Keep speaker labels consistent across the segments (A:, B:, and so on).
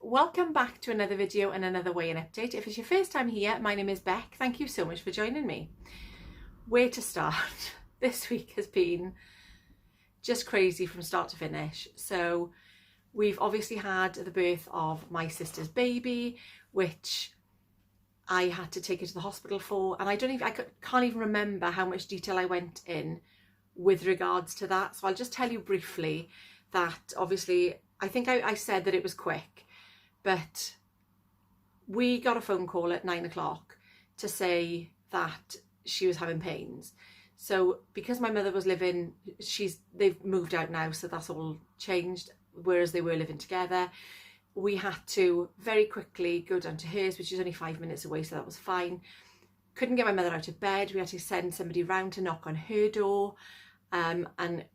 A: welcome back to another video and another weigh-in update. If it's your first time here, my name is Beck. Thank you so much for joining me. Where to start? This week has been just crazy from start to finish. So we've obviously had the birth of my sister's baby, which I had to take her to the hospital for, and I can't even remember how much detail I went in with regards to that. So I'll just tell you briefly that obviously I think I said that it was quick, but we got a phone call at 9 o'clock to say that she was having pains. So because my mother was living, they've moved out now, so that's all changed, whereas they were living together. We had to very quickly go down to hers, which is only 5 minutes away, so that was fine. Couldn't get my mother out of bed. We had to send somebody round to knock on her door and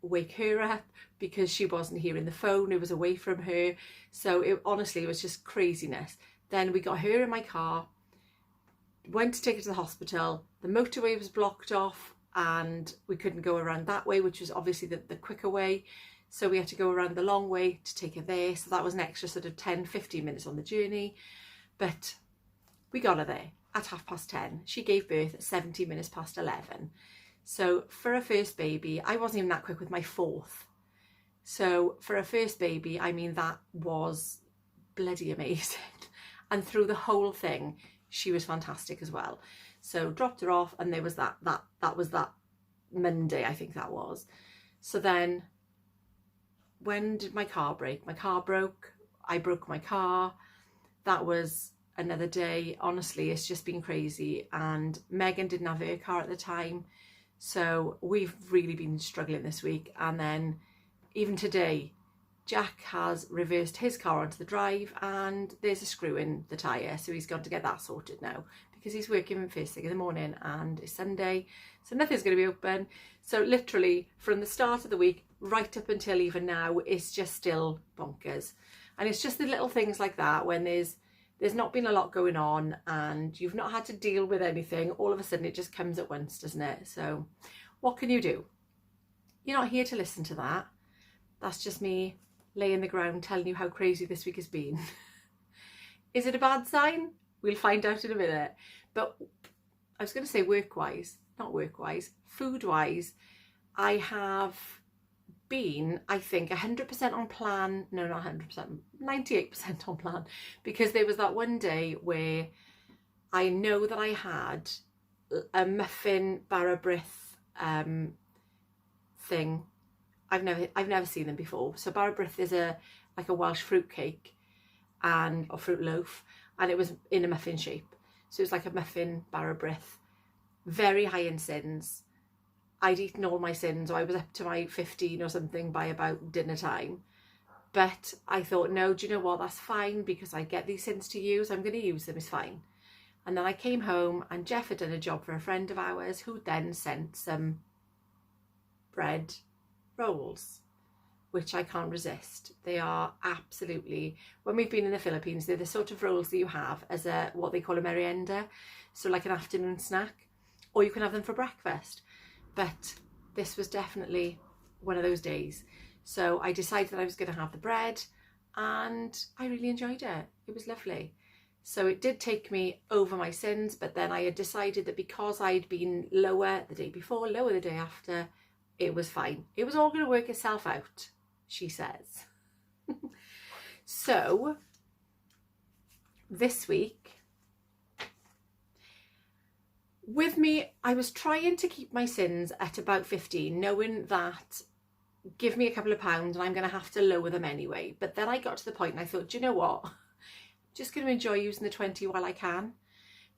A: wake her up because she wasn't hearing the phone. It was away from her. So honestly, it was just craziness. Then we got her in my car, went to take her to the hospital. The motorway was blocked off and we couldn't go around that way, which was obviously the quicker way. So we had to go around the long way to take her there. So that was an extra sort of 10-15 minutes on the journey. But we got her there at 10:30. She gave birth at 17 minutes past 11. So for a first baby, I wasn't even that quick with my fourth. So for a first baby, I mean, that was bloody amazing. And through the whole thing, she was fantastic as well. So dropped her off, and there was that was that Monday, I think that was. So then, when did my car break? My car broke. I broke my car. That was another day. Honestly, it's just been crazy. And Megan didn't have her car at the time. So we've really been struggling this week. And then even today, Jack has reversed his car onto the drive and there's a screw in the tyre. So he's got to get that sorted now because he's working first thing in the morning and it's Sunday. So nothing's going to be open. So literally from the start of the week right up until even now, it's just still bonkers. And it's just the little things like that when there's not been a lot going on and you've not had to deal with anything, all of a sudden it just comes at once, doesn't it? So what can you do? You're not here to listen to that. That's just me laying the ground telling you how crazy this week has been. Is it a bad sign? We'll find out in a minute. But I was going to say work-wise, not work-wise, food-wise, I have been, I think, 100% on plan. No, not 100%, 98% on plan, because there was that one day where I know that I had a muffin Barabrith thing. I've never seen them before. So Barabrith is like a Welsh fruit cake or fruit loaf, and it was in a muffin shape. So it was like a muffin Barabrith, very high in sins. I'd eaten all my sins, or I was up to my 15 or something by about dinner time. But I thought, no, do you know what? That's fine because I get these sins to use. I'm going to use them, it's fine. And then I came home and Jeff had done a job for a friend of ours who then sent some bread rolls, which I can't resist. They are absolutely, when we've been in the Philippines, they're the sort of rolls that you have as what they call a merienda. So like an afternoon snack, or you can have them for breakfast. But this was definitely one of those days. So I decided that I was going to have the bread and I really enjoyed it. It was lovely. So it did take me over my sins, but then I had decided that because I'd been lower the day before, lower the day after, it was fine. It was all going to work itself out, she says. So this week, with me, I was trying to keep my sins at about 15, knowing that give me a couple of pounds and I'm going to have to lower them anyway. But then I got to the point and I thought, do you know what? I'm just going to enjoy using the 20 while I can.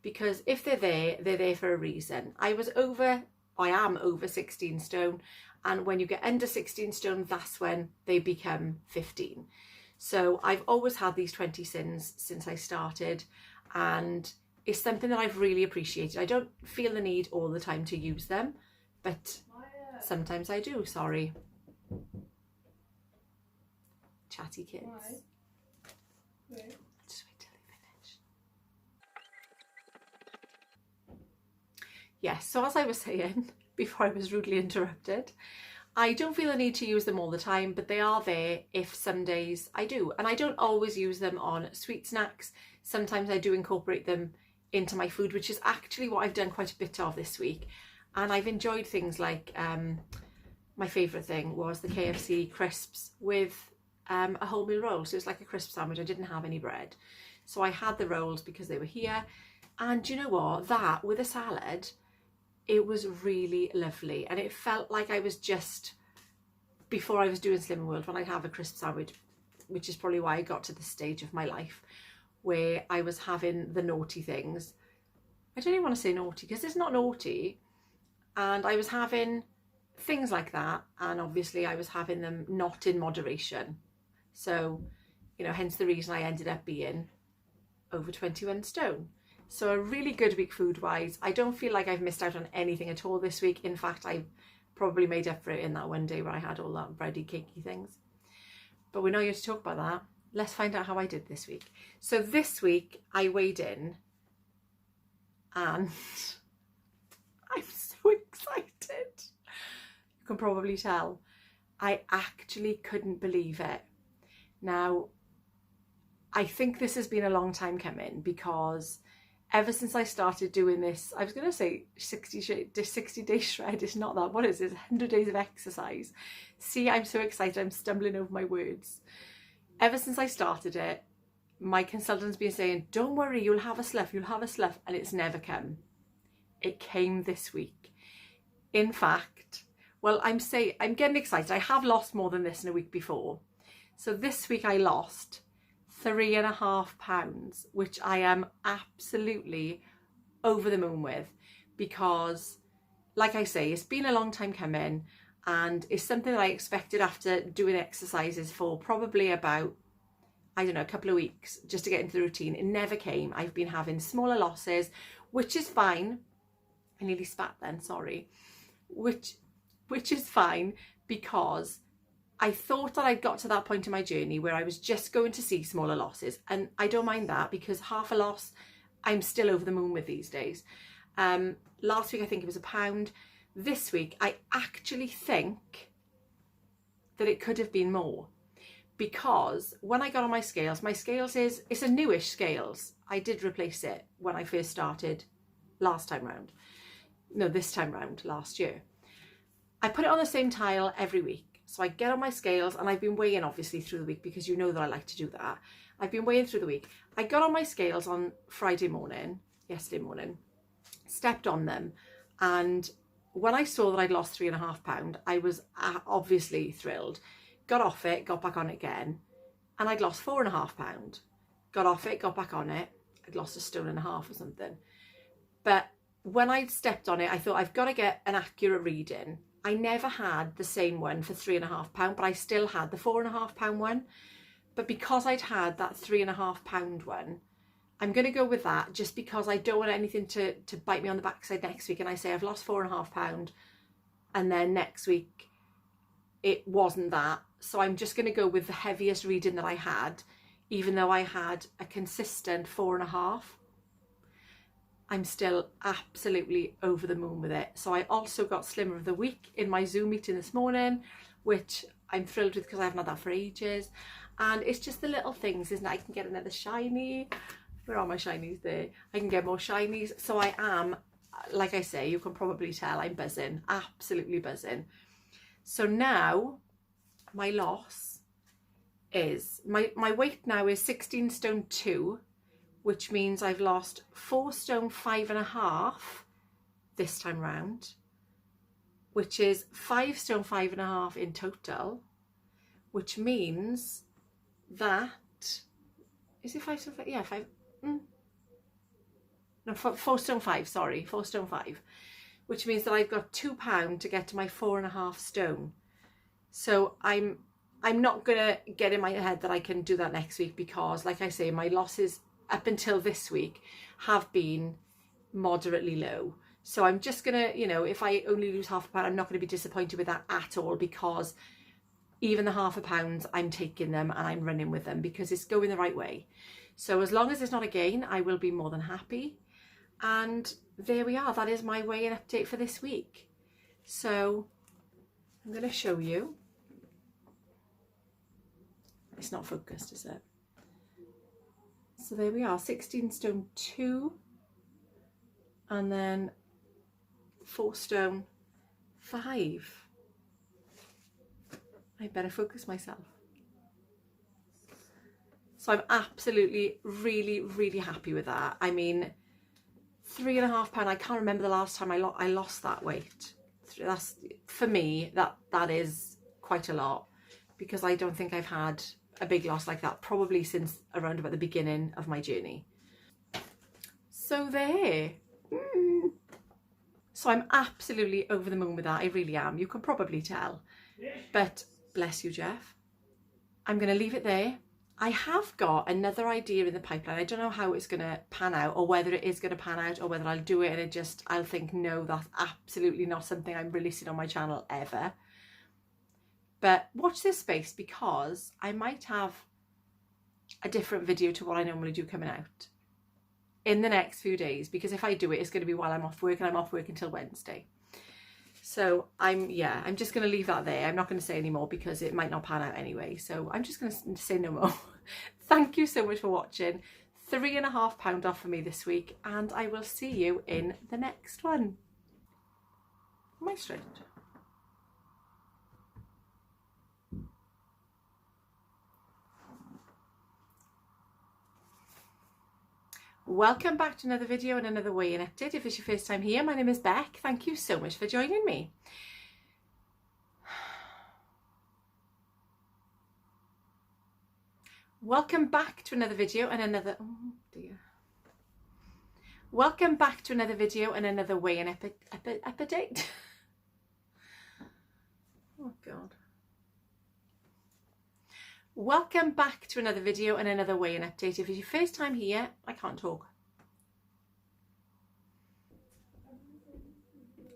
A: Because if they're there for a reason. I am over 16 stone. And when you get under 16 stone, that's when they become 15. So I've always had these 20 sins since I started. And it's something that I've really appreciated. I don't feel the need all the time to use them, but sometimes I do, sorry. Chatty kids.
B: Wait.
A: Just wait till they finish. Yes, so as I was saying, before I was rudely interrupted, I don't feel the need to use them all the time, but they are there if some days I do. And I don't always use them on sweet snacks. Sometimes I do incorporate them into my food, which is actually what I've done quite a bit of this week. And I've enjoyed things like, my favourite thing was the KFC crisps with a wholemeal roll. So it's like a crisp sandwich. I didn't have any bread. So I had the rolls because they were here. And you know what? That with a salad, it was really lovely. And it felt like I was just, before I was doing Slimming World, when I'd have a crisp sandwich, which is probably why I got to this stage of my life where I was having the naughty things. I don't even want to say naughty because it's not naughty. And I was having things like that. And obviously I was having them not in moderation. So, you know, hence the reason I ended up being over 21 stone. So a really good week food-wise. I don't feel like I've missed out on anything at all this week. In fact, I've probably made up for it in that one day where I had all that bready, cakey things. But we're not here to talk about that. Let's find out how I did this week. So this week I weighed in and I'm so excited. You can probably tell. I actually couldn't believe it. Now, I think this has been a long time coming because ever since I started doing this, I was going to say 60-day shred, it's not that. What is it? 100 days of exercise. See, I'm so excited. I'm stumbling over my words. Ever since I started it, my consultant's been saying, don't worry, you'll have a slough, you'll have a slough. And it's never come. It came this week. In fact, well, I'm getting excited. I have lost more than this in a week before. So this week I lost 3.5 pounds, which I am absolutely over the moon with because, like I say, it's been a long time coming and it's something that I expected after doing exercises for probably about, I don't know, a couple of weeks just to get into the routine. It never came. I've been having smaller losses, which is fine. I nearly spat then, sorry. Which is fine because I thought that I'd got to that point in my journey where I was just going to see smaller losses. And I don't mind that because half a loss, I'm still over the moon with these days. Last week, I think it was £1. This week, I actually think that it could have been more because when I got on my scales it's a newish scales. I did replace it when I first started this time round, last year. I put it on the same tile every week. So I get on my scales and I've been weighing obviously through the week because you know that I like to do that. I've been weighing through the week. I got on my scales on yesterday morning, stepped on them. And when I saw that I'd lost 3.5 pounds, I was obviously thrilled. Got off it, got back on it again. And I'd lost 4.5 pounds. Got off it, got back on it. I'd lost 1.5 stone or something. But when I'd stepped on it, I thought I've got to get an accurate reading. I never had the same one for 3.5 pounds, but I still had the 4.5 pound one. But because I'd had that 3.5 pound one, I'm going to go with that just because I don't want anything to bite me on the backside next week. And I say I've lost 4.5 pound and then next week it wasn't that. So I'm just going to go with the heaviest reading that I had, even though I had a consistent 4.5. I'm still absolutely over the moon with it. So I also got Slimmer of the Week in my Zoom meeting this morning, which I'm thrilled with because I haven't had that for ages. And it's just the little things, isn't it? I can get another shiny. Where are my shinies there? I can get more shinies. So I am, like I say, you can probably tell I'm buzzing, absolutely buzzing. So now my loss is, my weight now is 16 stone 2. Which means I've lost 4 stone 5.5 this time round, which is 5 stone 5.5 in total, which means that, is it 5 stone 5? Yeah, 5, no, 4 stone 5, sorry, 4 stone 5, which means that I've got £2 to get to my 4.5 stone. So I'm not gonna get in my head that I can do that next week because, like I say, my losses up until this week have been moderately low. So I'm just gonna, you know, if I only lose £0.5, I'm not going to be disappointed with that at all because even the £0.5, I'm taking them and I'm running with them because it's going the right way. So as long as it's not a gain, I will be more than happy. And there we are. That is my weigh-in update for this week. So I'm going to show you. It's not focused, is it? So there we are, 16 stone 2 and then 4 stone 5. I better focus myself. So I'm absolutely really happy with that. I mean, £3.5. I can't remember the last time I lost that weight. That's, for me, that is quite a lot, because I don't think I've had a big loss like that probably since around about the beginning of my journey. So there. So I'm absolutely over the moon with that. I really am. You can probably tell. But bless you, Jeff. I'm going to leave it there. I have got another idea in the pipeline. I don't know how it's going to pan out, or whether it is going to pan out, or whether I'll do it and I'll think, no, that's absolutely not something I'm releasing on my channel ever. But watch this space, because I might have a different video to what I normally do coming out in the next few days, because if I do it, it's going to be while I'm off work, and I'm off work until Wednesday. So I'm just going to leave that there. I'm not going to say any more because it might not pan out anyway. So I'm just going to say no more. Thank you so much for watching. £3.5 off for me this week, and I will see you in the next one. Am I straight? Welcome back to another video and another weigh-in update. If it's your first time here, my name is Beck. Thank you so much for joining me. Welcome back to another video and another, oh dear. Welcome back to another video and another weigh-in update. Oh God. Welcome back to another video and another weigh-in update. If it's your first time here, I can't talk.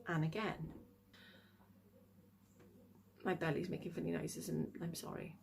A: And again. My belly's making funny noises and I'm sorry.